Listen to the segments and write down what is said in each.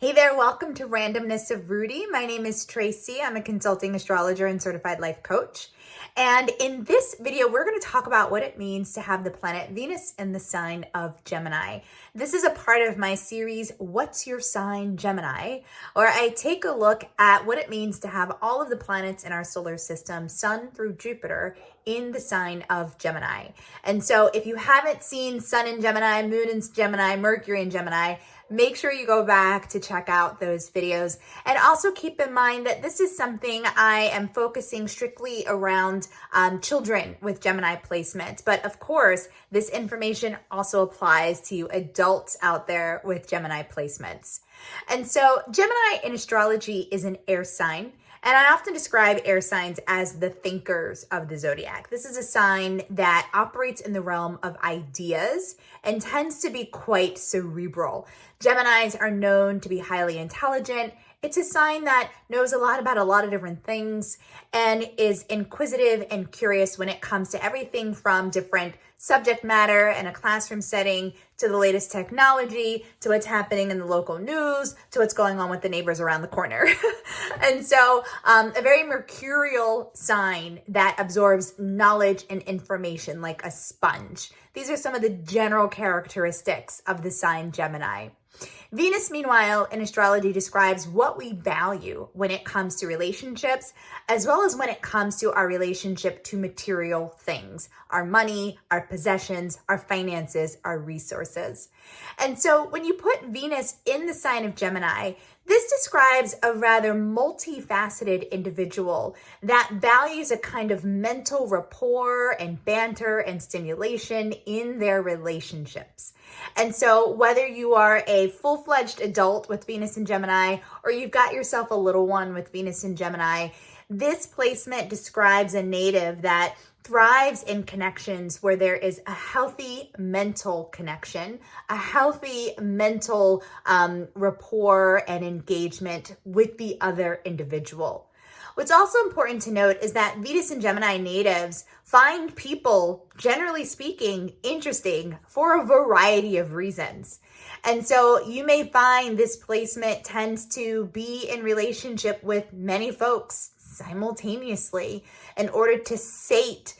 Hey there, welcome to Randomness of Rudy. My name is Tracey. I'm a consulting astrologer and certified life coach. And in this video, we're going to talk about what it means to have the planet Venus in the sign of Gemini. This is a part of my series, What's Your Sign, Gemini? Where I take a look at what it means to have all of the planets in our solar system, Sun through Jupiter, in the sign of Gemini. And so if you haven't seen Sun in Gemini, Moon in Gemini, Mercury in Gemini, make sure you go back to check out those videos. And also keep in mind that this is something I am focusing strictly around children with Gemini placements. But of course, this information also applies to you adults out there with Gemini placements. And so Gemini in astrology is an air sign. And I often describe air signs as the thinkers of the zodiac. This is a sign that operates in the realm of ideas and tends to be quite cerebral. Geminis are known to be highly intelligent. It's a sign that knows a lot about a lot of different things and is inquisitive and curious when it comes to everything from different subject matter in a classroom setting to the latest technology, to what's happening in the local news, to what's going on with the neighbors around the corner. And so a very mercurial sign that absorbs knowledge and information like a sponge. These are some of the general characteristics of the sign Gemini. Venus, meanwhile, in astrology describes what we value when it comes to relationships, as well as when it comes to our relationship to material things, our money, our possessions, our finances, our resources. And so when you put Venus in the sign of Gemini, this describes a rather multifaceted individual that values a kind of mental rapport and banter and stimulation in their relationships. And so whether you are a full-fledged adult with Venus in Gemini, or you've got yourself a little one with Venus in Gemini, this placement describes a native that thrives in connections where there is a healthy mental connection, a healthy mental rapport and engagement with the other individual. What's also important to note is that Venus and Gemini natives find people, generally speaking, interesting for a variety of reasons. And so you may find this placement tends to be in relationship with many folks simultaneously in order to sate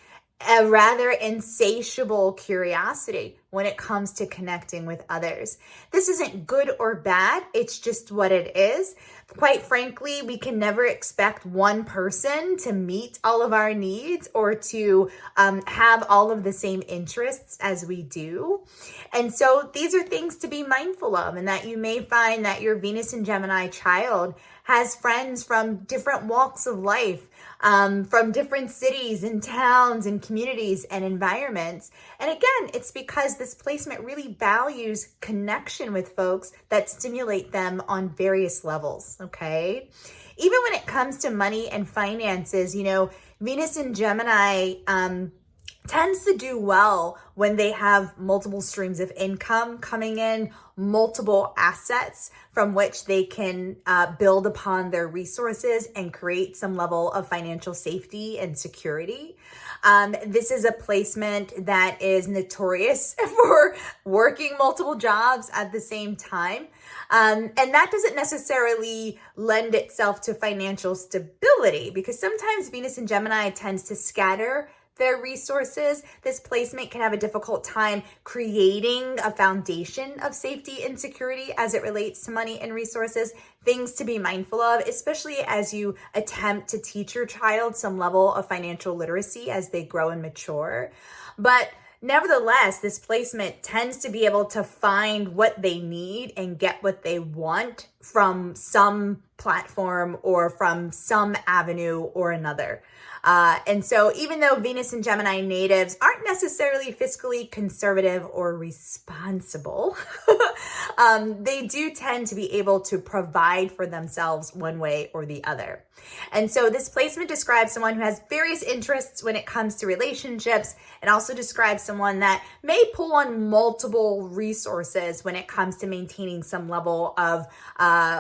a rather insatiable curiosity when it comes to connecting with others. This isn't good or bad, it's just what it is. Quite frankly, we can never expect one person to meet all of our needs or to have all of the same interests as we do. And so these are things to be mindful of, and that you may find that your Venus and Gemini child has friends from different walks of life, from different cities and towns and communities and environments. And again, it's because this placement really values connection with folks that stimulate them on various levels, okay? Even when it comes to money and finances, Venus in Gemini tends to do well when they have multiple streams of income coming in, multiple assets from which they can build upon their resources and create some level of financial safety and security. This is a placement that is notorious for working multiple jobs at the same time. And that doesn't necessarily lend itself to financial stability, because sometimes Venus in Gemini tends to scatter their resources. This placement can have a difficult time creating a foundation of safety and security as it relates to money and resources. Things to be mindful of, especially as you attempt to teach your child some level of financial literacy as they grow and mature. But nevertheless, this placement tends to be able to find what they need and get what they want from some platform or from some avenue or another. And so even though Venus and Gemini natives aren't necessarily fiscally conservative or responsible, they do tend to be able to provide for themselves one way or the other. And so this placement describes someone who has various interests when it comes to relationships, and also describes someone that may pull on multiple resources when it comes to maintaining some level of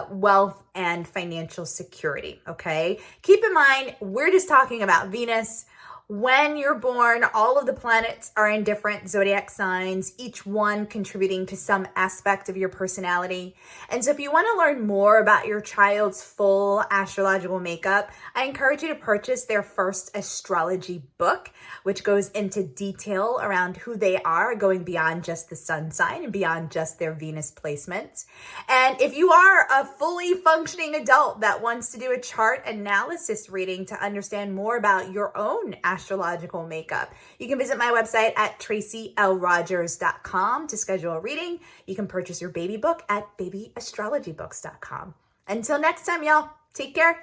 wealth and financial security, okay? Keep in mind, we're just talking about Venus. When you're born, all of the planets are in different zodiac signs, each one contributing to some aspect of your personality. And so if you want to learn more about your child's full astrological makeup, I encourage you to purchase their first astrology book, which goes into detail around who they are, going beyond just the sun sign and beyond just their Venus placements. And if you are a fully functioning adult that wants to do a chart analysis reading to understand more about your own astrological makeup, you can visit my website at traceylrogers.com to schedule a reading. You can purchase your baby book at babyastrologybooks.com. Until next time, y'all, take care.